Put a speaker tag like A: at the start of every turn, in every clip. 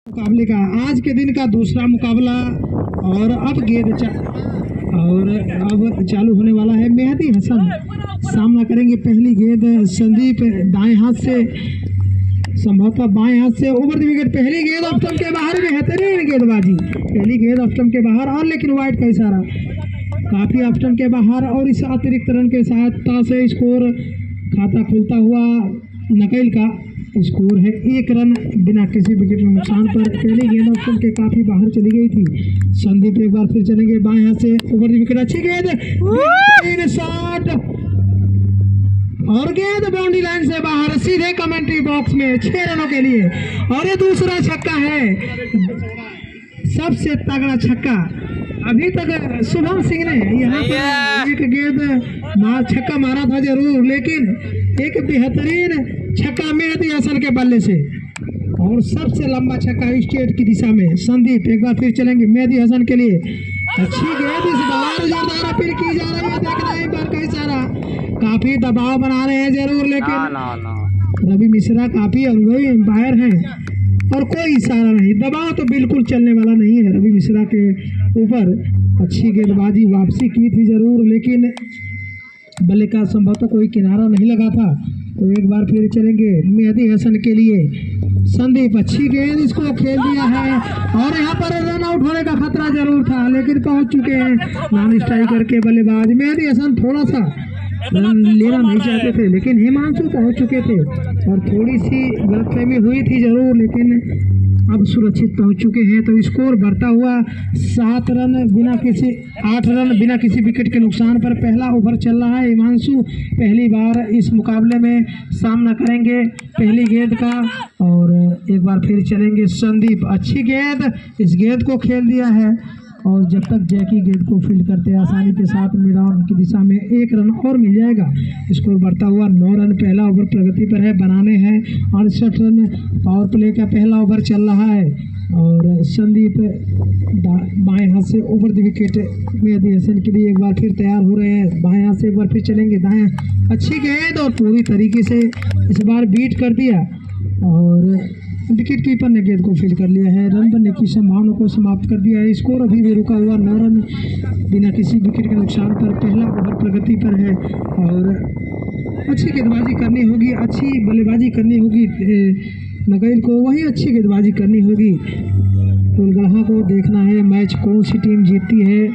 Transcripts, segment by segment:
A: मुकाबले का आज के दिन का दूसरा मुकाबला और अब चालू होने वाला है। मेहदी हसन सामना करेंगे। पहली गेंद संदीप दाएं हाथ से, संभवतः बाएं हाथ से ओवर द विकेट। पहली गेंद ऑफ स्टंप के बाहर, बेहतरीन गेंदबाजी। पहली गेंद ऑफ स्टंप के बाहर और लेकिन वाइड का इशारा, काफी ऑफ स्टंप के बाहर और इस अतिरिक्त रन के सहायता से स्कोर खाता खुलता हुआ नकेल का स्कोर है 1 रन बिना किसी विकेट के नुकसान पर। पहली गेंद ऑफ स्टंप के काफी बाहर चली गई थी। संदीप एक बार फिर चलेंगे बाएं हाथ से ओवर द विकेट। अच्छी गेंद, शॉट और गेंद बाउंड्री लाइन से बाहर, सीधे कमेंट्री बॉक्स में 6 रनों के लिए। और ये दूसरा छक्का है, सबसे तगड़ा छक्का अभी तक शुभम सिंह ने यहाँ पर एक गेंद छक्का मारा था जरूर, लेकिन एक बेहतरीन छक्का मेहदी हसन के बल्ले से और सबसे लंबा छक्का स्टेट की दिशा में। संदीप एक बार फिर चलेंगे मेहदी हसन के लिए। अच्छी गेंद इस बार जोरदार अपील की जा रही है, देख रहे हैं पर कई सारा काफी दबाव बना रहे हैं जरूर, लेकिन रवि मिश्रा काफी अनुभवी एम्पायर हैं और कोई इशारा नहीं, दबाव तो बिल्कुल चलने वाला नहीं है रवि मिश्रा के ऊपर। अच्छी गेंदबाजी वापसी की थी जरूर, लेकिन बल्ले का संभवतः कोई किनारा नहीं लगा था। तो एक बार फिर चलेंगे मेहदी हसन के लिए। संदीप अच्छी गेंद, इसको खेल दिया है और यहाँ पर रन आउट होने का खतरा जरूर था, लेकिन पहुंच चुके हैं नॉन स्ट्राइकर के बल्लेबाज। मेहदी हसन थोड़ा सा रन लेना नहीं चाहते थे, लेकिन हिमांशु पहुंच चुके थे और थोड़ी सी गलतफहमी हुई थी जरूर, लेकिन अब सुरक्षित पहुंच चुके हैं। तो स्कोर बढ़ता हुआ 8 रन बिना किसी विकेट के नुकसान पर। पहला ओवर चल रहा है। हिमांशु पहली बार इस मुकाबले में सामना करेंगे पहली गेंद का। और एक बार फिर चलेंगे संदीप। अच्छी गेंद, इस गेंद को खेल दिया है और जब तक जैकी गेंद को फील्ड करते हैं आसानी के साथ मिड ऑन की दिशा में 1 रन और मिल जाएगा। स्कोर बढ़ता हुआ 9 रन। पहला ओवर प्रगति पर है, बनाने हैं 68 रन। पावर प्ले का पहला ओवर चल रहा है और संदीप बाएं हाथ से over the wicket Mehidy Hasan के लिए एक बार फिर तैयार हो रहे हैं। बाएं हाथ से एक बार फिर चलेंगे दाएं। अच्छी गेंद और पूरी तरीके से इस बार बीट कर दिया और विकेट कीपर ने गेंद को फील्ड कर लिया है। रन बनने की संभावना को समाप्त कर दिया है। स्कोर अभी भी रुका हुआ 9 रन बिना किसी विकेट के नुकसान पर। पहला ओवर प्रगति पर है और अच्छी गेंदबाजी करनी होगी, अच्छी बल्लेबाजी करनी होगी नकेल को, वहीं अच्छी गेंदबाजी करनी होगी। कुलगढ़ा को देखना है मैच कौन सी टीम जीतती है।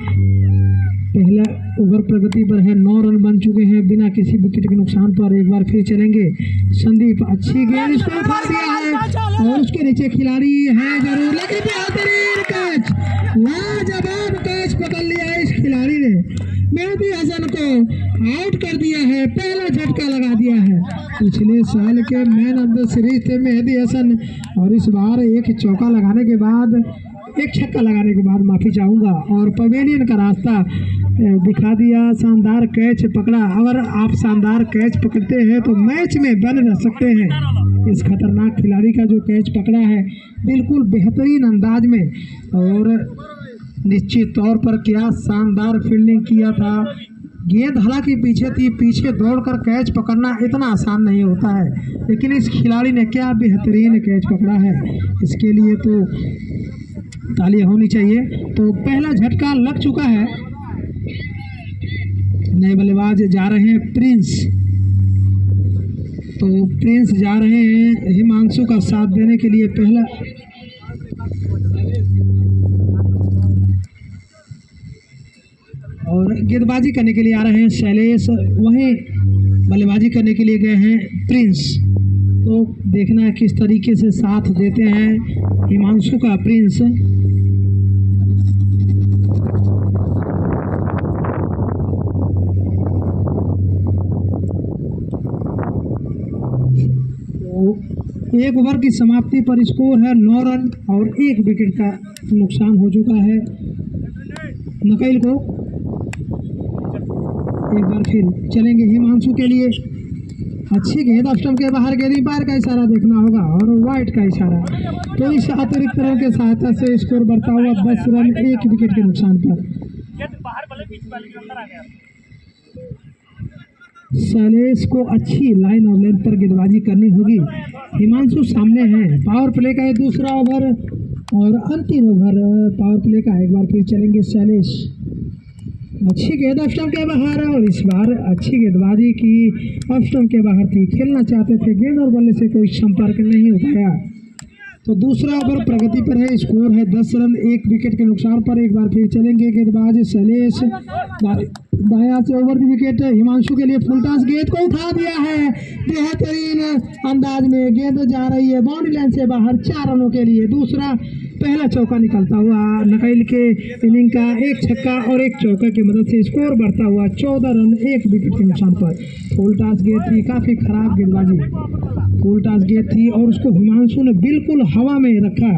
A: पहला ओवर प्रगति पर है, 9 रन बन चुके हैं बिना किसी विकेट के नुकसान पर। एक बार फिर चलेंगे संदीप। अच्छी गेंद, इसको उठा दिया है और उसके नीचे खिलाड़ी है जरूर, लेकिन बेहतरीन कैच, लाजवाब कैच पकड़ लिया है इस खिलाड़ी ने। मेहदी हसन को आउट कर दिया है, पहला झटका लगा दिया है। पिछले साल के मैन ऑफ द सीरीज थे मेहदी हसन और इस बार एक चौका लगाने के बाद, एक छक्का लगाने के बाद माफी चाहूँगा और पवेलियन का रास्ता दिखा दिया। शानदार कैच पकड़ा। अगर आप शानदार कैच पकड़ते हैं तो मैच में बन रह सकते हैं। इस खतरनाक खिलाड़ी का जो कैच पकड़ा है बिल्कुल बेहतरीन अंदाज में, और निश्चित तौर पर क्या शानदार फील्डिंग किया था। गेंद हालांकि पीछे थी, पीछे दौड़कर कैच पकड़ना इतना आसान नहीं होता है, लेकिन इस खिलाड़ी ने क्या बेहतरीन कैच पकड़ा है, इसके लिए तो तालियां होनी चाहिए। तो पहला झटका लग चुका है। नए बल्लेबाज जा रहे हैं प्रिंस, तो प्रिंस जा रहे हैं हिमांशु का साथ देने के लिए। पहला और गेंदबाजी करने के लिए आ रहे हैं शैलेश, वहीं बल्लेबाजी करने के लिए गए हैं प्रिंस। तो देखना है किस तरीके से साथ देते हैं हिमांशु का प्रिंस। एक ओवर की समाप्ति पर स्कोर है 9 रन और 1 विकेट का नुकसान हो चुका है नकेल को। एक बार फिर चलेंगे हिमांशु के लिए। अच्छी गेंद ऑफ स्टंप के बाहर, गेंदबाज का इशारा देखना होगा और वाइड का इशारा। तो इस अतिरिक्त रन के सहायता से स्कोर बढ़ता हुआ 10 रन 1 विकेट के नुकसान पर। शैलेश को अच्छी लाइन और लेंथ पर गेंदबाजी करनी होगी। हिमांशु सामने हैं। पावर प्ले का ये दूसरा ओवर और अंतिम ओवर पावर प्ले का। एक बार फिर चलेंगे शैलेश। अच्छी गेंद ऑफ स्टंप के बाहर और इस बार अच्छी गेंदबाजी की, ऑफ स्टंप के बाहर थी। खेलना चाहते थे, गेंद और बल्ले से कोई संपर्क नहीं हो पाया। तो दूसरा ओवर प्रगति पर है, स्कोर है 10 रन 1 विकेट के नुकसान पर। एक बार फिर चलेंगे गेंदबाज शैलेश। दायां से ओवर द विकेट हिमांशु के लिए फुल टॉस, गेंद को उठा दिया है बेहतरीन अंदाज में। गेंद जा रही है बाउंड्री लाइन से बाहर 4 रनों के लिए। दूसरा पहला चौका निकलता हुआ नकैल के इनिंग का, एक छक्का और एक चौका की मदद से स्कोर बढ़ता हुआ 14 रन 1 विकेट के नुकसान पर। फुल टॉस गेंद थी, काफी खराब गेंदबाजी, फुल टॉस गेंद थी और उसको हिमांशु ने बिल्कुल हवा में रखा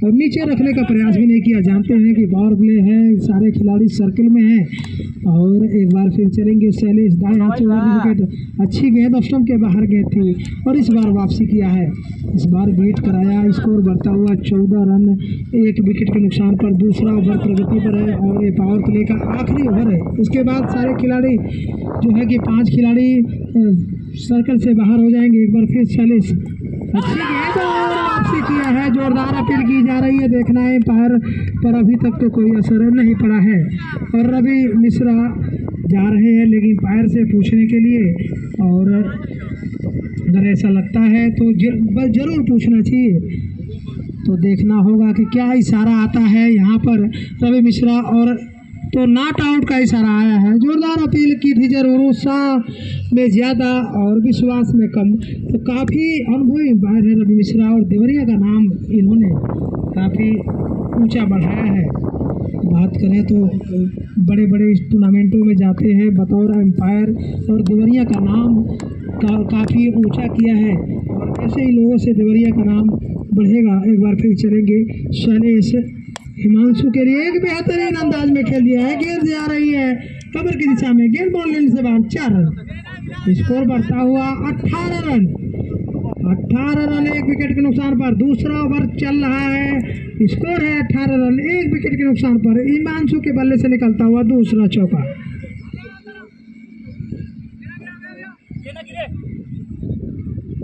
A: और नीचे रखने का प्रयास भी नहीं किया। जानते हैं कि पावर प्ले है, सारे खिलाड़ी सर्किल में हैं। और एक बार फिर चलेंगे शैलेश। दाएं हाथ से विकेट, अच्छी गेंद ऑफ स्टंप के बाहर गेंद थी और इस बार वापसी किया है, इस बार बीट कराया। स्कोर बढ़ता हुआ 14 रन 1 विकेट के नुकसान पर। दूसरा ओवर प्रगति पर है और ये पावर प्ले का आखिरी ओवर है। इसके बाद सारे खिलाड़ी जो है कि 5 खिलाड़ी सर्कल से बाहर हो जाएंगे। एक बार फिर शैलेश, अच्छी गेंद और वापसी किया है। जोरदार अपील की जा रही है, देखना है पैर पर अभी तक तो कोई असर नहीं पड़ा है। और रवि मिश्रा जा रहे हैं लेकिन पैर से पूछने के लिए, और अगर ऐसा लगता है तो जरूर पूछना चाहिए। तो देखना होगा कि क्या इशारा आता है यहाँ पर रवि मिश्रा, और तो नॉट आउट का इशारा आया है। जोरदार अपील की थी, जरूर उत्साह में ज़्यादा और विश्वास में कम। तो काफ़ी अनुभवी अंपायर है रवि मिश्रा और देवरिया का नाम इन्होंने काफ़ी ऊंचा बढ़ाया है। बात करें तो बड़े बड़े टूर्नामेंटों में जाते हैं बतौर अंपायर और देवरिया का नाम काफ़ी ऊंचा किया है और ऐसे ही लोगों से देवरिया का नाम बढ़ेगा। एक बार फिर चलेंगे शैलेश। हिमांशु के लिए एक बेहतरीन अंदाज में खेल दिया है, गेंद जा रही है कवर की दिशा में, गेंद बॉल लेने से बाहर 4 रन। स्कोर बढ़ता हुआ 18 रन 1 विकेट के नुकसान पर। दूसरा ओवर चल रहा है, स्कोर है 18 रन 1 विकेट के नुकसान पर। हिमांशु के बल्ले से निकलता हुआ दूसरा चौका।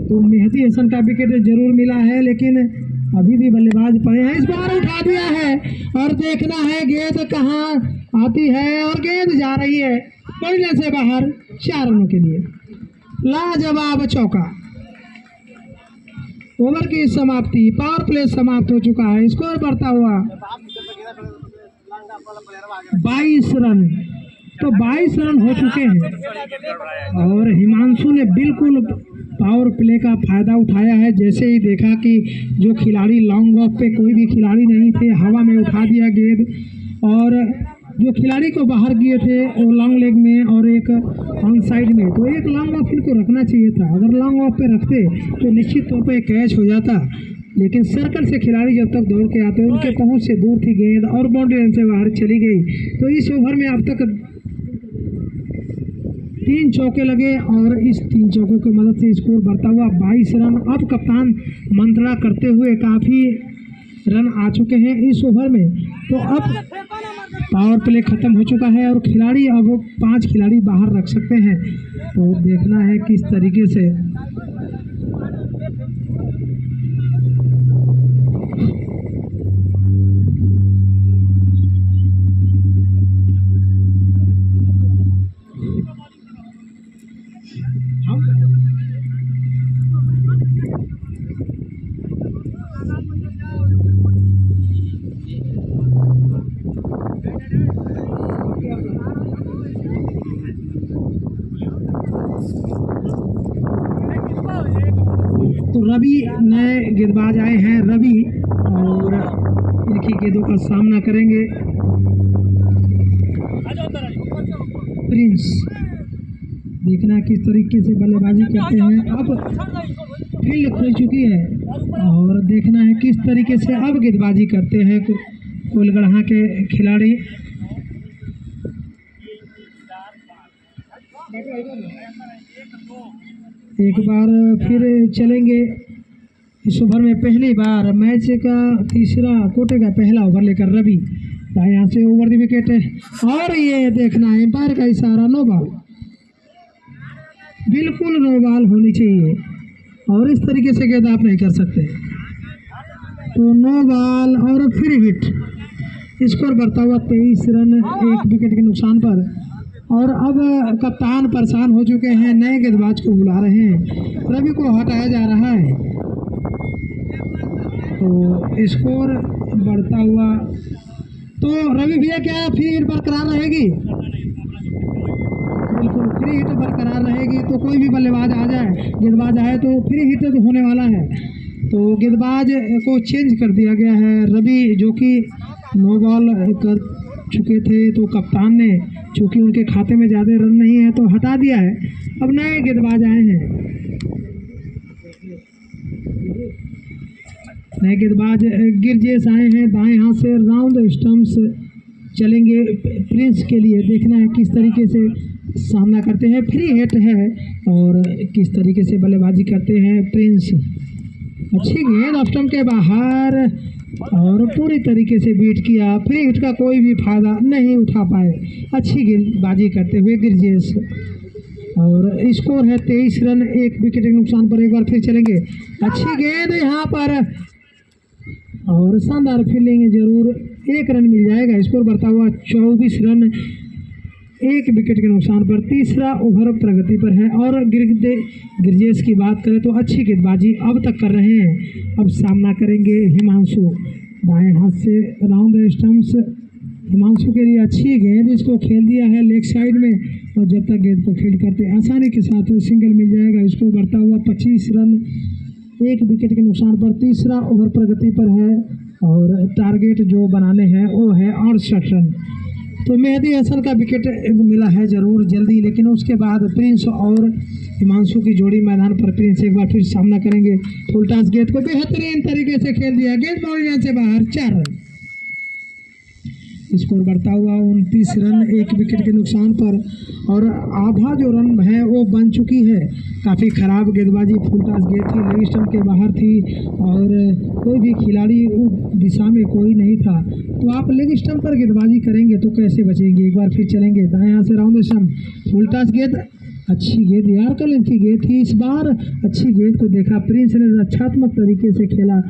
A: तो मेहदी हसन का विकेट जरूर मिला है लेकिन अभी भी बल्लेबाज पड़े हैं। इस बार उठा दिया है और देखना है गेंद कहाँ आती है और गेंद जा रही है बल्ले से बाहर 4 रनों के लिए। लाजवाब चौका। ओवर की समाप्ति, पावर प्ले समाप्त हो चुका है। स्कोर बढ़ता हुआ 22 रन। तो 22 रन हो चुके हैं और हिमांशु ने बिल्कुल पावर प्ले का फायदा उठाया है। जैसे ही देखा कि जो खिलाड़ी लॉन्ग ऑफ पे कोई भी खिलाड़ी नहीं थे, हवा में उठा दिया गेंद और जो खिलाड़ी को बाहर किए थे वो लॉन्ग लेग में और एक ऑन साइड में, तो एक लॉन्ग ऑफ इनको रखना चाहिए था। अगर लॉन्ग ऑफ पे रखते तो निश्चित तौर पे कैच हो जाता, लेकिन सर्कल से खिलाड़ी जब तक दौड़ के आते उनके पहुंच से दूर थी गेंद और बाउंड्री लाइन से बाहर चली गई। तो इस ओवर में अब तक 3 चौके लगे और इस 3 चौकों की मदद से स्कोर बढ़ता हुआ 22 रन। अब कप्तान मंत्रा करते हुए काफ़ी रन आ चुके हैं इस ओवर में। तो अब पावर प्ले खत्म हो चुका है और खिलाड़ी अब 5 खिलाड़ी बाहर रख सकते हैं। तो देखना है किस तरीके से रवि नए गेंदबाज आए हैं रवि और इनकी गेंदों का सामना करेंगे प्रिंस। देखना किस तरीके से बल्लेबाजी करते हैं। अब फील्ड खुल चुकी है और देखना है किस तरीके से अब गेंदबाजी करते हैं कोलगढ़ा के खिलाड़ी। एक बार फिर चलेंगे इस ओवर में पहली बार मैच का तीसरा कोटे का पहला ओवर लेकर रवि यहाँ से ओवर द विकेट और ये देखना है एम्पायर का इशारा, नो बॉल, बिल्कुल नो बॉल होनी चाहिए और इस तरीके से गेंद आप नहीं कर सकते। तो नो बॉल और विकेट। स्कोर बढ़ता हुआ 23 रन 1 विकेट के नुकसान पर। और अब कप्तान परेशान हो चुके हैं, नए गेंदबाज को बुला रहे हैं, रवि को हटाया जा रहा है। तो स्कोर बढ़ता हुआ, तो रवि भैया क्या फ्री हिट बरकरार रहेगी? बिल्कुल फ्री हिट बरकरार रहेगी। तो कोई भी बल्लेबाज आ जाए, गेंदबाज आए तो फ्री हिट तो होने वाला है। तो गेंदबाज को चेंज कर दिया गया है। रवि जो कि नो बॉल कर चुके थे, तो कप्तान ने चूँकि उनके खाते में ज़्यादा रन नहीं है तो हटा दिया है। अब नए गेंदबाज आए हैं, नए गेंदबाज गिरजेश आए हैं। दाएं हाथ से राउंड स्टंप्स चलेंगे प्रिंस के लिए। देखना है किस तरीके से सामना करते हैं। फ्री हिट है और किस तरीके से बल्लेबाजी करते हैं प्रिंस। अच्छी गेंद ऑफ स्टंप के बाहर और पूरी तरीके से बीट किया। फ्री हिट का कोई भी फायदा नहीं उठा पाए। अच्छी गेंदबाजी करते हुए गिरजेश। और स्कोर है 23 रन 1 विकेट के नुकसान पर। एक बार फिर चलेंगे। अच्छी गेंद यहाँ पर और शानदार फील्डिंग, जरूर 1 रन मिल जाएगा। स्कोर बढ़ता हुआ 24 रन 1 विकेट के नुकसान पर। तीसरा ओवर प्रगति पर है। और गिरजेश की बात करें तो अच्छी गेंदबाजी अब तक कर रहे हैं। अब सामना करेंगे हिमांशु। दाएं हाथ से राउंड स्टंप्स हिमांशु के लिए अच्छी गेंद, इसको खेल दिया है लेग साइड में। और जब तक गेंद को फील्ड करते आसानी के साथ सिंगल मिल जाएगा। स्कोर बढ़ता हुआ 25 रन 1 विकेट के नुकसान पर। तीसरा ओवर प्रगति पर है और टारगेट जो बनाने हैं वो है 68 रन। तो मेहदी हसन का विकेट मिला है जरूर जल्दी, लेकिन उसके बाद प्रिंस और हिमांशु की जोड़ी मैदान पर। प्रिंस एक बार फिर सामना करेंगे। फुल टॉस गेंद को बेहतरीन तरीके से खेल दिया, गेंद बाउंड्री से बाहर, 4 रन। स्कोर बढ़ता हुआ 29 रन 1 विकेट के नुकसान पर। और आधा जो रन है वो बन चुकी है। काफ़ी ख़राब गेंदबाजी, फुल टॉस गेंद थी, लेग स्टंप के बाहर थी और कोई भी खिलाड़ी उस दिशा में कोई नहीं था। तो आप लेग स्टंप पर गेंदबाजी करेंगे तो कैसे बचेंगे? एक बार फिर चलेंगे। दाएं हाथ से राउंड स्टंप, फुल टॉस गेंद, अच्छी गेंद यार, कल इनकी गेंद थी। इस बार अच्छी गेंद को देखा प्रिंस ने, रक्षात्मक तरीके से खेला।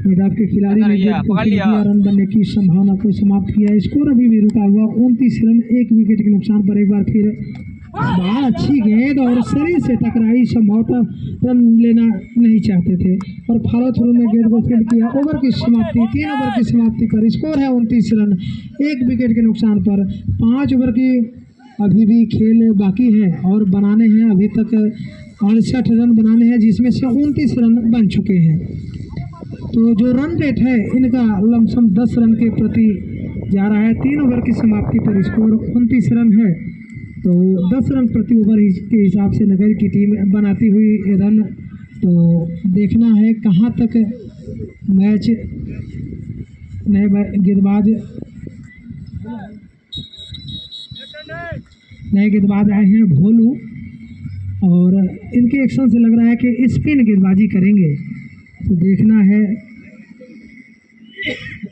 A: मैदान के खिलाड़ी ने रन बनने की संभावना को समाप्त किया। स्कोर अभी भी रुका हुआ 29 रन 1 विकेट के नुकसान पर। एक बार फिर बाहर अच्छी गेंद और शरीर से टकराई, संभवतः रन लेना नहीं चाहते थे और फॉलो थ्रू में गेंद को फील्ड किया। ओवर की समाप्ति, 3 ओवर की समाप्ति पर स्कोर है 29 रन 1 विकेट के नुकसान पर। 5 ओवर की अभी भी खेल बाकी है और बनाने हैं अभी तक 68 रन बनाने हैं, जिसमें से 29 रन बन चुके हैं। तो जो रन रेट है इनका लमसम 10 रन के प्रति जा रहा है। 3 ओवर की समाप्ति पर स्कोर 29 रन है। तो 10 रन प्रति ओवर के हिसाब से नगर की टीम बनाती हुई रन। तो देखना है कहां तक मैच। नए गेंदबाज आए हैं भोलू और इनके एक्शन से लग रहा है कि स्पिन गेंदबाजी करेंगे। तो देखना है।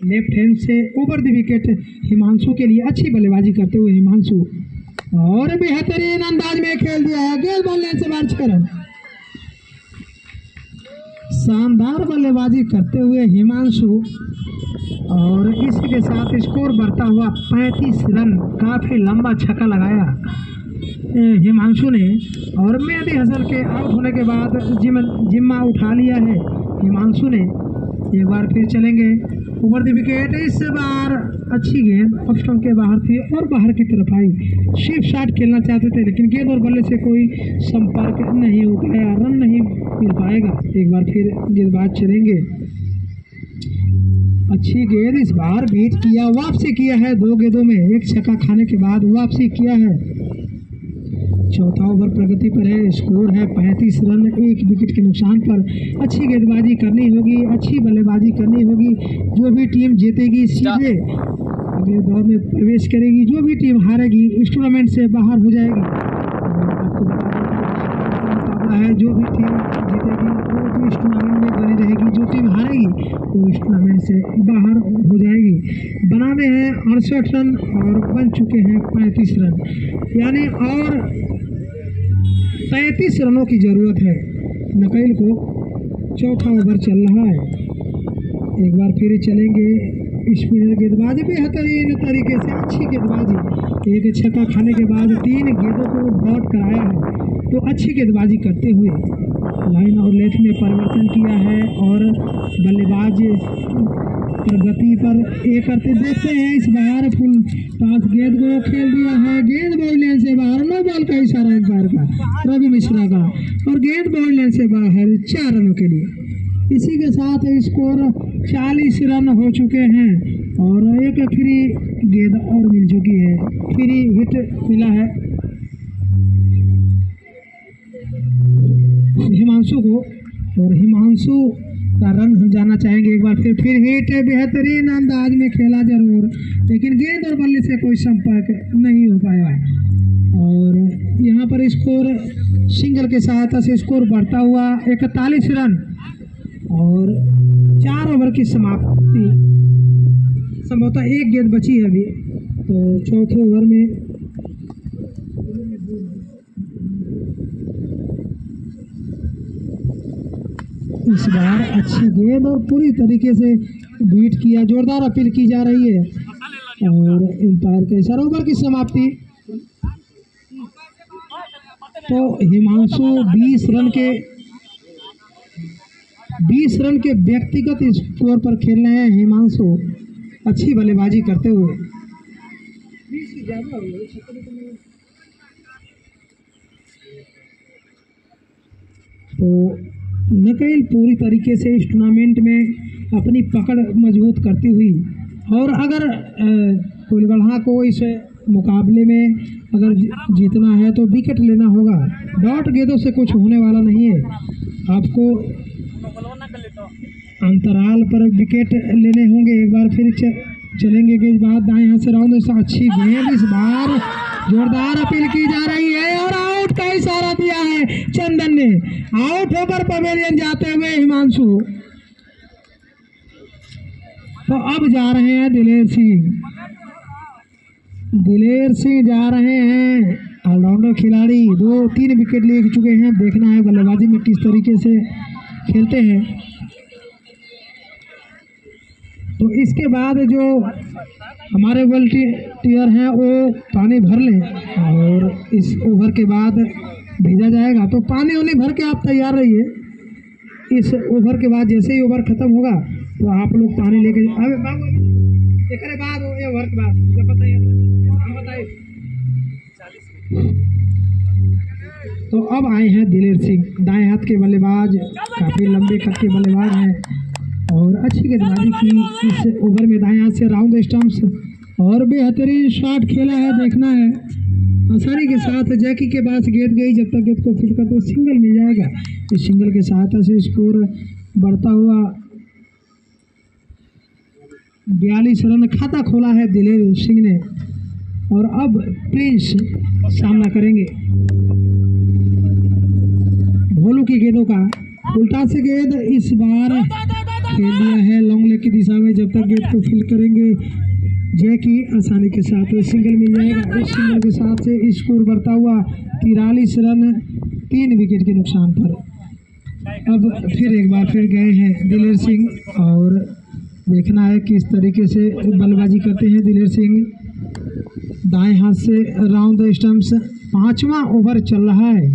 A: लेफ्ट हैंड से ओवर द विकेट हिमांशु के लिए, अच्छी बल्लेबाजी करते हुए हिमांशु और बेहतरीन अंदाज में खेल दिया है। गेंद बॉल से बाहर, 6 रन। शानदार बल्लेबाजी करते हुए हिमांशु और इसी के साथ स्कोर बढ़ता हुआ 35 रन। काफ़ी लंबा छक्का लगाया हिमांशु ने और मेहदी हसन के आउट होने के बाद जिम्मा उठा लिया है हिमांशु ने। एक बार फिर चलेंगे। ओवर द विकेट, इस बार अच्छी गेंद ऑफ स्टंप के बाहर थी और बाहर की तरफ आई। शिफ्ट शॉट खेलना चाहते थे लेकिन गेंद और बल्ले से कोई संपर्क नहीं हो पाया, रन नहीं मिल पाएगा। एक बार फिर गेंदबाज चलेंगे। अच्छी गेंद इस बार बीट किया, वापसी किया है 2 गेंदों में 1 छक्का खाने के बाद वापसी किया है। चौथा ओवर प्रगति पर है। स्कोर है 35 रन 1 विकेट के नुकसान पर। अच्छी गेंदबाजी करनी होगी, अच्छी बल्लेबाजी करनी होगी। जो भी टीम जीतेगी सीधे अगले दौर में प्रवेश करेगी, जो भी टीम हारेगी इस टूर्नामेंट से बाहर हो जाएगी। आपको मुकाबला है, जो भी टीम जीतेगी वो भी इस टूर्नामेंट में बनी रहेगी, जो टीम हारेगी वो इस टूर्नामेंट से बाहर हो जाएगी। बनाने हैं 68 रन और बन चुके हैं 35 रन, यानी और 33 रनों की ज़रूरत है नकील को। चौथा ओवर चल रहा है। एक बार फिर चलेंगे। स्पिनर गेंदबाजी बेहतरीन तरीके से अच्छी गेंदबाजी, एक छक्का खाने के बाद 3 गेंदों को डॉट कराया है। तो अच्छी गेंदबाजी करते हुए लाइन और लेथ में परिवर्तन किया है और बल्लेबाज प्रगति पर एक करते देखते हैं। इस बार फुल टॉस गेंद को खेल दिया है, गेंद बॉल लाइन से बाहर, नो बॉल का इशारा एम्पायर का रवि मिश्रा का, और गेंद बॉल लाइन से बाहर 4 रनों के लिए। इसी के साथ स्कोर 40 रन हो चुके हैं और एक फ्री गेंद और मिल चुकी है, फ्री हिट मिला है हिमांशु को, और हिमांशु का रन हम जानना चाहेंगे एक बार फिर हिट बेहतरीन अंदाज में खेला जरूर, लेकिन गेंद और बल्ले से कोई संपर्क नहीं हो पाया। और यहाँ पर स्कोर सिंगल के सहायता से स्कोर बढ़ता हुआ 41 रन और 4 ओवर की समाप्ति, संभवतः 1 गेंद बची है अभी। तो चौथे ओवर में इस बार अच्छी गेंद और पूरी तरीके से बीट किया, जोरदार अपील की जा रही है और एम्पायर के इशारा, ओवर की समाप्ति। तो हिमांशु 20 रन के व्यक्तिगत स्कोर पर खेल रहे हैं हिमांशु, अच्छी बल्लेबाजी करते हुए। तो नकेल पूरी तरीके से इस टूर्नामेंट में अपनी पकड़ मजबूत करती हुई, और अगर कुलगढ़ा को इस मुकाबले में अगर जीतना है तो विकेट लेना होगा, डॉट गेंदों से कुछ होने वाला नहीं है, आपको अंतराल पर विकेट लेने होंगे। एक बार फिर चलेंगे गेंदबाज दाएं हाथ से राउंड, अच्छी गेंद, इस बार जोरदार अपील की जा रही है और आउट का इशारा दिया है चंदन ने, आउट होकर पवेलियन जाते हुए हिमांशु। तो अब जा रहे हैं दिलेर सिंह जा रहे हैं, ऑलराउंडर खिलाड़ी, 2-3 विकेट ले चुके हैं, देखना है बल्लेबाजी में किस तरीके से खेलते हैं। तो इसके बाद जो हमारे वॉलंटियर हैं वो पानी भर लें और इस ओवर के बाद भेजा जाएगा। तो पानी उन्हें भर के आप तैयार रहिए, इस ओवर के बाद जैसे ही ओवर खत्म होगा तो आप लोग पानी लेके बाद ओवर के बाद जब बताइए। तो अब आए हैं दिलेर सिंह, दाएं हाथ के बल्लेबाज, काफ़ी लंबे कद के बल्लेबाज हैं और अच्छी गेंदबाजी की इस ओवर में, दाएं हाथ से राउंड स्टंप्स और बेहतरीन शॉट खेला है, देखना है आसानी के साथ जैकी के पास गेंद गई, जब तक गेंद को फिट कर तो सिंगल मिल जाएगा। इस सिंगल के सहायता से स्कोर बढ़ता हुआ 42 रन खाता खोला है दिलेर सिंह ने। और अब प्रिंस सामना करेंगे भोलू की गेंदों का, उल्टा से गेंद इस बार खेल दिया है लॉन्ग लेग की दिशा में, जब तक गेंद को फिल करेंगे जैकी आसानी के साथ सिंगल मिल जाएगा। इस सिंगल के साथ से स्कोर बढ़ता हुआ 43 रन 3 विकेट के नुकसान पर। अब फिर एक बार फिर गए हैं दिलेर सिंह और देखना है किस तरीके से बल्लेबाजी करते हैं दिलेर सिंह। दाएं हाथ से राउंड द स्टंप्स, 5वां ओवर चल रहा है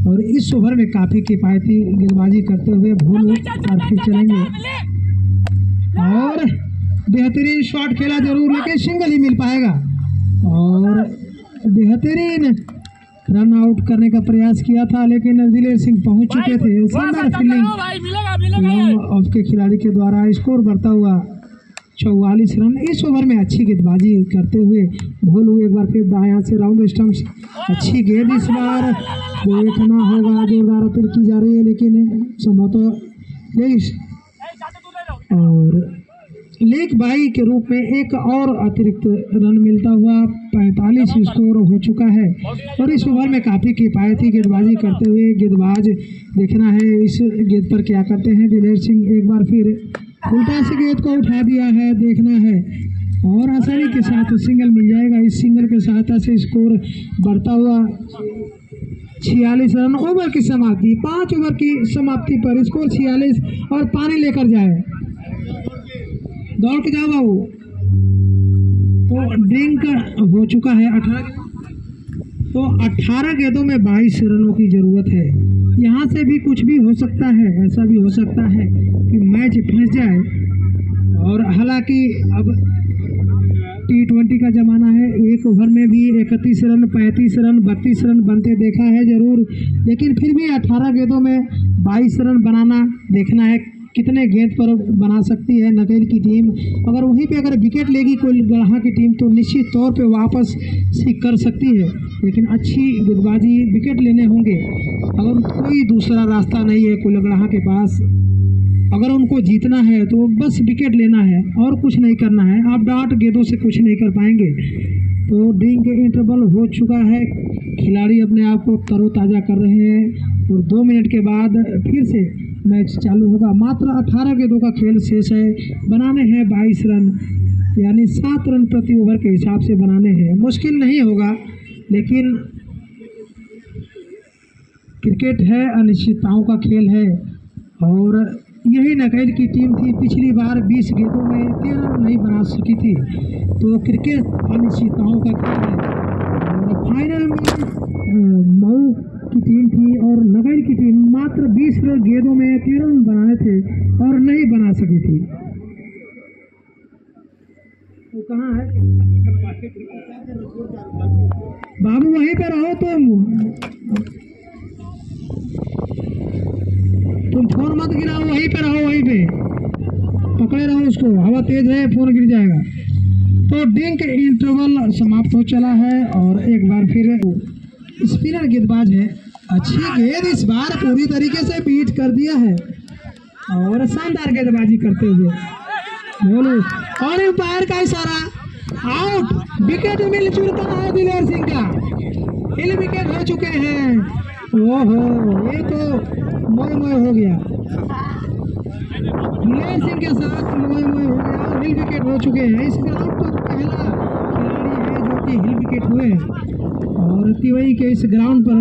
A: और इस ओवर में काफ़ी किफायती गेंदबाजी करते हुए भूल और फिर चलेंगे और बेहतरीन शॉट खेला जरूर, लेकिन सिंगल ही मिल पाएगा और बेहतरीन रन आउट करने का प्रयास किया था, लेकिन दिलेर सिंह पहुंच चुके थे। शानदार फील्डिंग लॉन्ग ऑफ के खिलाड़ी के द्वारा, स्कोर बढ़ता हुआ 44 रन। इस ओवर में अच्छी गेंदबाजी करते हुए भोलू एक बार फिर दाएं हाथ से राउंड स्टंप्स, अच्छी गेंद इस बार देखना होगा, जोरदार अपील की जा रही है, लेकिन संभवतः और लेग बाई के रूप में एक और अतिरिक्त रन मिलता हुआ 45 स्कोर हो चुका है और इस ओवर में काफ़ी किफायती गेंदबाजी करते हुए गेंदबाज, देखना है इस गेंद पर क्या करते हैं दिलेर सिंह। एक बार फिर उल्टा से गेंद को उठा दिया है, देखना है और आसानी के साथ सिंगल मिल जाएगा। इस सिंगल के सहायता से स्कोर बढ़ता हुआ 46 रन। ओवर की समाप्ति, 5 ओवर की समाप्ति पर स्कोर 46 और पानी लेकर जाए दौड़ के जाओ बाबू। तो ड्रिंक हो चुका है 18। तो 18 गेंदों में 22 रनों की ज़रूरत है। यहाँ से भी कुछ भी हो सकता है, ऐसा भी हो सकता है कि मैच फंस जाए। और हालांकि अब T20 का ज़माना है, एक ओवर में भी 31 रन, 35 रन, 32 रन बनते देखा है ज़रूर, लेकिन फिर भी 18 गेंदों में 22 रन बनाना देखना है कितने गेंद पर बना सकती है नकेल की टीम। अगर वहीं पे अगर विकेट लेगी कोई गढ़ा की टीम तो निश्चित तौर पे वापस सी कर सकती है, लेकिन अच्छी गेंदबाजी विकेट लेने होंगे। अगर कोई दूसरा रास्ता नहीं है कुलगढ़ा के पास, अगर उनको जीतना है तो बस विकेट लेना है और कुछ नहीं करना है। आप डाट गेंदों से कुछ नहीं कर पाएंगे। तो ड्रिंक इंटरवल हो चुका है, खिलाड़ी अपने आप को तरोताज़ा कर रहे हैं और 2 मिनट के बाद फिर से मैच चालू होगा। मात्र 18 गेंदों का खेल शेष है। बनाने हैं 22 रन, यानी 7 रन प्रति ओवर के हिसाब से बनाने हैं। मुश्किल नहीं होगा, लेकिन क्रिकेट है, अनिश्चितताओं का खेल है और यही नकेल की टीम थी पिछली बार 20 गेंदों में 13 रन नहीं बना सकी थी। तो क्रिकेट अनिश्चितताओं का खेल है और फाइनल में मऊ की टीम थी और नकेल की टीम मात्र 20 गेंदों में 13 रन बनाए थे और नहीं बना सकी थी। तो कहाँ है बाबू, वहीं पे रहो तुम फोन मत गिराओ, वहीं पे रहो, वहीं पे पकड़े रहो उसको, हवा तेज है फोन गिर जाएगा। तो ड्रिंक इंटरवल समाप्त हो चला है और एक बार फिर स्पिनर गेंदबाज है, अच्छी गेंद इस बार पूरी तरीके से बीट कर दिया है और शानदार गेंदबाजी करते हुए बोलो और एम्पायर का इशारा, आउट। विकेट मिल चुका है दिलेर सिंह का, हिल विकेट हो चुके हैं। ओहो, ये तो मोय मोय हो गया, दिलेर सिंह के साथ मोय मोय हो गया और हिल विकेट हो चुके हैं। इस ग्राउंड पर पहला खिलाड़ी है जो कि हिल विकेट हुए हैं और तिवई के इस ग्राउंड पर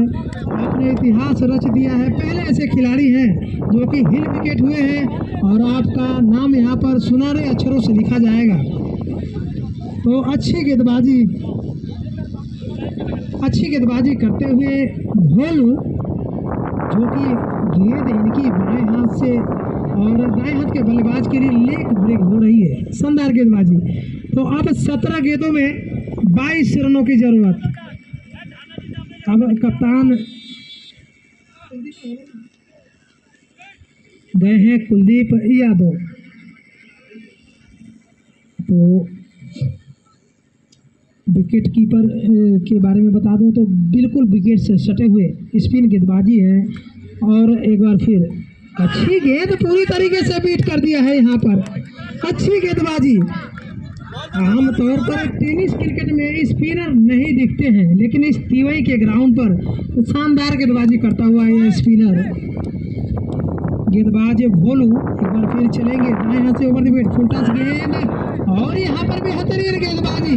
A: आपने इतिहास रच दिया है। पहले ऐसे खिलाड़ी हैं जो कि हिल विकेट हुए हैं और आपका नाम यहाँ पर सुनहरे अक्षरों से लिखा जाएगा। तो अच्छी गेंदबाजी करते हुए भोलू, जो कि गेंद इनकी बाएं हाथ से और दाएं हाथ के बल्लेबाज के लिए लेग ब्रेक हो रही है, शानदार गेंदबाजी। तो अब 17 गेंदों में 22 रनों की जरूरत। अब कप्तान गए हैं कुलदीप यादव। तो विकेट कीपर के बारे में बता दूं तो बिल्कुल विकेट से सटे हुए स्पिन गेंदबाजी है और एक बार फिर अच्छी गेंद पूरी तरीके से बीट कर दिया है। यहाँ पर अच्छी गेंदबाजी। आमतौर पर टेनिस क्रिकेट में स्पिनर नहीं दिखते हैं, लेकिन इस तिवई के ग्राउंड पर शानदार गेंदबाजी करता हुआ है स्पिनर गेंदबाज भोलू। एक बार फिर चलेंगे दाएं हाथ से over the wicket, full touch गेंद और यहाँ पर बेहतरीन गेंदबाजी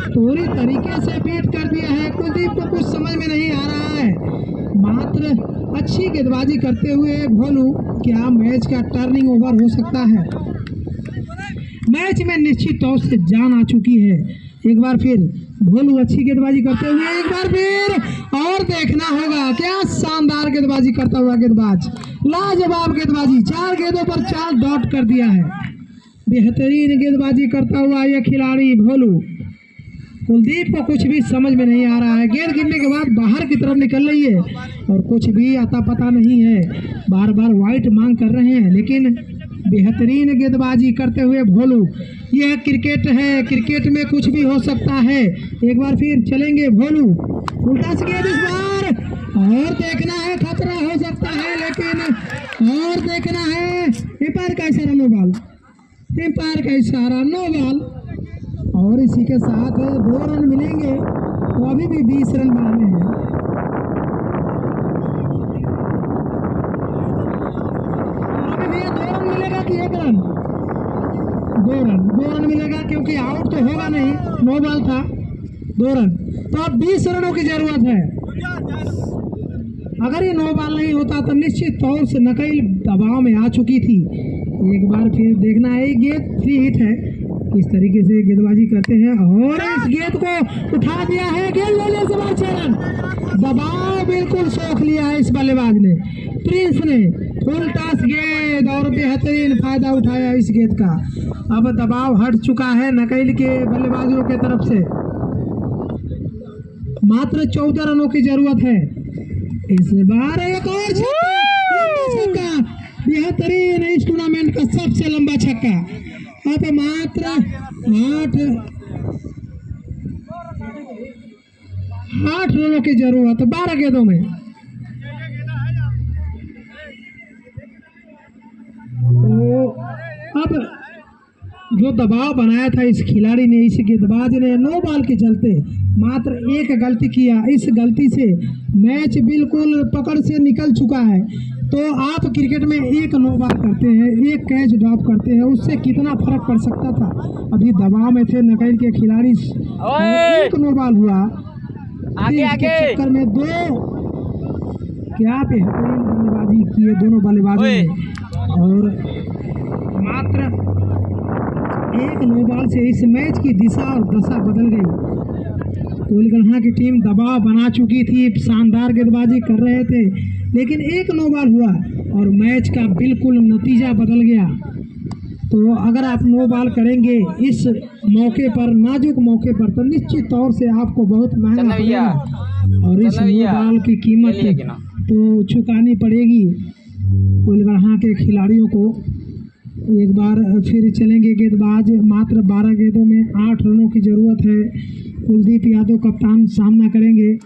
A: पूरी तरीके से बीट कर दिया है। कुलदीप को कुछ समझ में नहीं आ रहा है, मात्र अच्छी गेंदबाजी करते हुए भोलू क्या मैच का टर्निंग ओवर हो सकता है। मैच में निश्चित तौर से जान आ चुकी है। एक बार फिर भोलू अच्छी गेंदबाजी करते हुए, एक बार फिर और देखना होगा क्या शानदार गेंदबाजी करता हुआ गेंदबाज, लाजवाब गेंदबाजी, 4 गेंदों पर 4 डॉट कर दिया है। बेहतरीन गेंदबाजी करता हुआ यह खिलाड़ी भोलू। कुलदीप को कुछ भी समझ में नहीं आ रहा है, गेंद गिरने के बाद बाहर की तरफ निकल रही है और कुछ भी आता पता नहीं है। बार बार वाइट मांग कर रहे हैं, लेकिन बेहतरीन गेंदबाजी करते हुए भोलू। यह क्रिकेट है, क्रिकेट में कुछ भी हो सकता है। एक बार फिर चलेंगे भोलू, उल्टा से गेंद इस बार और देखना है, खतरा हो सकता है, लेकिन और देखना है। एम्पायर का इशारा नो बॉल, एम्पायर का इशारा नो बॉल और इसी के साथ 2 रन मिलेंगे तो अभी भी 20 रन बनाने हैं। अभी भी 2 रन मिलेगा कि 1 रन? 2 रन मिलेगा क्योंकि आउट तो होगा नहीं, नो बॉल था। 2 रन, तो अब 20 रनों की जरूरत है। अगर ये नो बॉल नहीं होता तो निश्चित तौर से नकेल दबाव में आ चुकी थी एक बार फिर देखना है, गेंद फ्री हिट है, किस तरीके से गेंदबाजी करते हैं और इस गेंद को उठा दिया है, गेंद लेने से बाद 6 रन। दबाव बिल्कुल सोख लिया है इस बल्लेबाज ने, प्रिंस ने फुल टॉस गेंद और बेहतरीन फायदा उठाया इस गेंद का। अब दबाव हट चुका है नकैल के बल्लेबाजों के तरफ से, मात्र 14 रनों की जरूरत है। इस बार एक और छक्का, बेहतरीन इस टूर्नामेंट का सबसे लंबा छक्का। अब मात्र 8 रनों की जरूरत 12 गेंदों में। तो अब जो दबाव बनाया था इस खिलाड़ी ने, इस गेंदबाज ने, 9 बॉल के चलते मात्र एक गलती किया, इस गलती से मैच बिल्कुल पकड़ से निकल चुका है। तो आप क्रिकेट में एक 9 बॉल करते हैं, एक कैच ड्रॉप करते हैं, उससे कितना फर्क पड़ सकता था। अभी दबाव में थे नकैल के खिलाड़ी, एक 9 बॉल हुआ, आगे चक्कर में 2 क्या बेहतरीन बल्लेबाजी किए दोनों बल्लेबाजों ने और मात्र एक 9 बॉल से इस मैच की दिशा और दशा बदल गई। कोइलगढ़ा की टीम दबाव बना चुकी थी, शानदार गेंदबाजी कर रहे थे, लेकिन एक 9 बॉल हुआ और मैच का बिल्कुल नतीजा बदल गया। तो अगर आप 9 बॉल करेंगे इस मौके पर, नाजुक मौके पर, तो निश्चित तौर से आपको बहुत महंगा पड़ेगा और इस 9 बॉल की कीमत तो चुकानी पड़ेगी कोइलगढ़ा के खिलाड़ियों को। एक बार फिर चलेंगे गेंदबाज, मात्र 12 गेंदों में 8 रनों की जरूरत है। कुलदीप यादव कप्तान सामना करेंगे।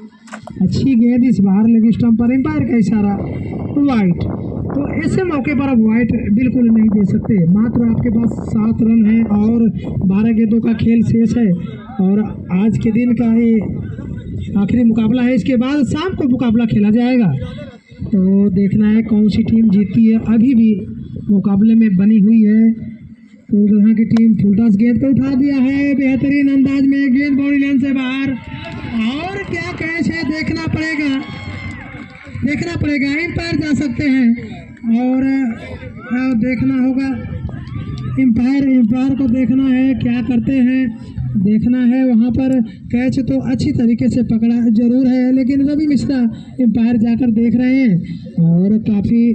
A: अच्छी गेंद इस बार लेग स्टंप पर, एम्पायर का इशारा वाइट। तो ऐसे मौके पर आप वाइट बिल्कुल नहीं दे सकते। मात्र आपके पास 7 रन है और 12 गेंदों का खेल शेष है और आज के दिन का ये आखिरी मुकाबला है। इसके बाद शाम को मुकाबला खेला जाएगा, तो देखना है कौन सी टीम जीतती है। अभी भी मुकाबले में बनी हुई है। कोइलगढ़ा की टीम फुलटॉस गेंद को उठा दिया है, बेहतरीन अंदाज में गेंद बाउंड्री लाइन से बाहर और क्या कैच है देखना पड़ेगा। एम्पायर जा सकते हैं और देखना होगा, एम्पायर को देखना है क्या करते हैं, देखना है। वहाँ पर कैच तो अच्छी तरीके से पकड़ा जरूर है, लेकिन रवि मिश्रा एम्पायर जाकर देख रहे हैं और काफ़ी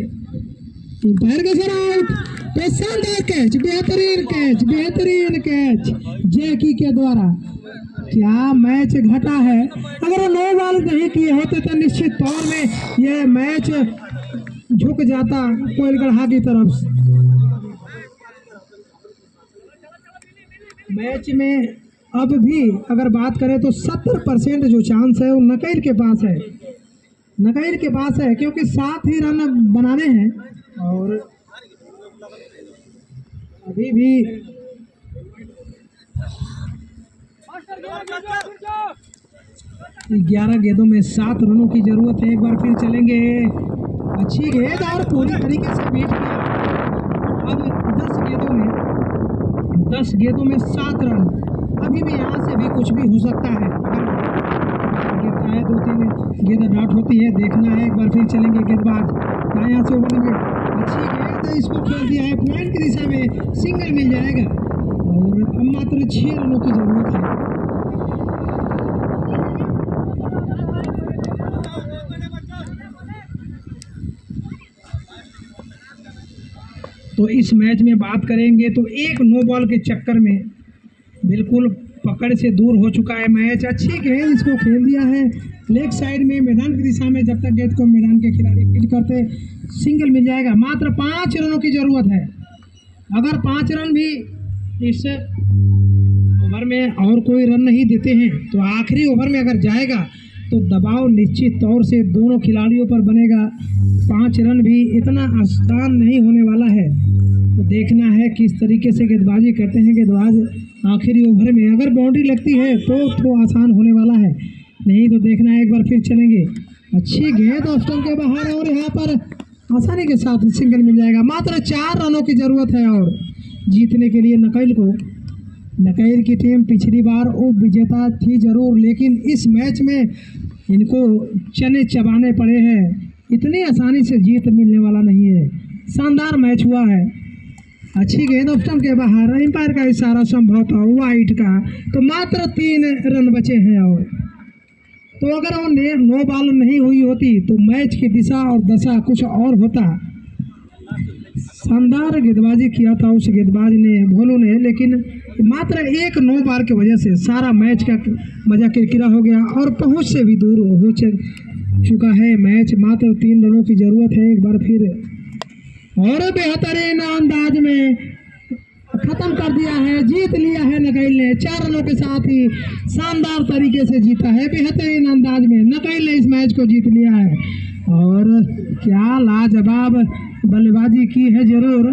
A: एम्पायर का सर आउट। तो शानदार कैच, बेहतरीन कैच जैकी के द्वारा। क्या मैच घटा है, अगर 9 बॉल नहीं किए होते तो निश्चित तौर में यह मैच झुक जाता कोइलगढ़ा की तरफ। मैच में अब भी अगर बात करें तो 70% जो चांस है वो नकैल के पास है, क्योंकि 7 ही रन बनाने हैं और अभी भी 11 गेंदों में 7 रनों की जरूरत है। एक बार फिर चलेंगे, अच्छी गेंद और पूरी तरीके से बीट किया। अब 10 गेंदों में 7 रन। अभी भी यहाँ से भी कुछ भी हो सकता है, गिरता है 2-3 गेंद ड्रॉप होती है। देखना है, एक बार फिर चलेंगे गेंदबाज यहाँ से ओवर में, अच्छी गेंद इसको खेल दिया है पॉइंट की दिशा में, सिंगल मिल जाएगा और अब मात्र 6 रनों की जरूरत है। तो इस मैच में बात करेंगे तो एक 9 बॉल के चक्कर में बिल्कुल पकड़ से दूर हो चुका है मैच। अच्छी गेंद इसको खेल दिया है लेग साइड में, मैदान की दिशा में। जब तक गेंद को मैदान के खिलाड़ी फील्ड करते, सिंगल मिल जाएगा। मात्र 5 रनों की जरूरत है। अगर 5 रन भी इस ओवर में और कोई रन नहीं देते हैं तो आखिरी ओवर में अगर जाएगा तो दबाव निश्चित तौर से दोनों खिलाड़ियों पर बनेगा। 5 रन भी इतना आसान नहीं होने वाला है। तो देखना है किस तरीके से गेंदबाजी करते हैं गेंदबाज आखिरी ओवर में। अगर बाउंड्री लगती है तो आसान होने वाला है, नहीं तो देखना है। एक बार फिर चलेंगे, अच्छी गेंद स्टंप के बाहर और यहाँ पर आसानी के साथ सिंगल मिल जाएगा। मात्र 4 रनों की जरूरत है और जीतने के लिए नकैल को। नकैल की टीम पिछली बार उप विजेता थी जरूर, लेकिन इस मैच में इनको चने चबाने पड़े हैं। इतनी आसानी से जीत मिलने वाला नहीं है। शानदार मैच हुआ है अच्छी गेंद ऑफ स्टंप के बाहर, एम्पायर का इशारा संभव था वाइट का, तो मात्र 3 रन बचे हैं। और तो अगर वो 9 बॉल नहीं हुई होती तो मैच की दिशा और दशा कुछ और होता। शानदार गेंदबाजी किया था उस गेंदबाज ने, भोलू ने, लेकिन मात्र एक 9 बार की वजह से सारा मैच का मजा किरकिरा हो गया और पहुंच से भी दूर हो चुका है मैच। मात्र 3 रनों की जरूरत है एक बार फिर, और बेहतरीन अंदाज में खत्म कर दिया है, जीत लिया है नकैल ने। 4 रनों के साथ ही शानदार तरीके से जीता है, बेहतरीन अंदाज में नकैल ने इस मैच को जीत लिया है। और क्या लाजवाब बल्लेबाजी की है जरूर।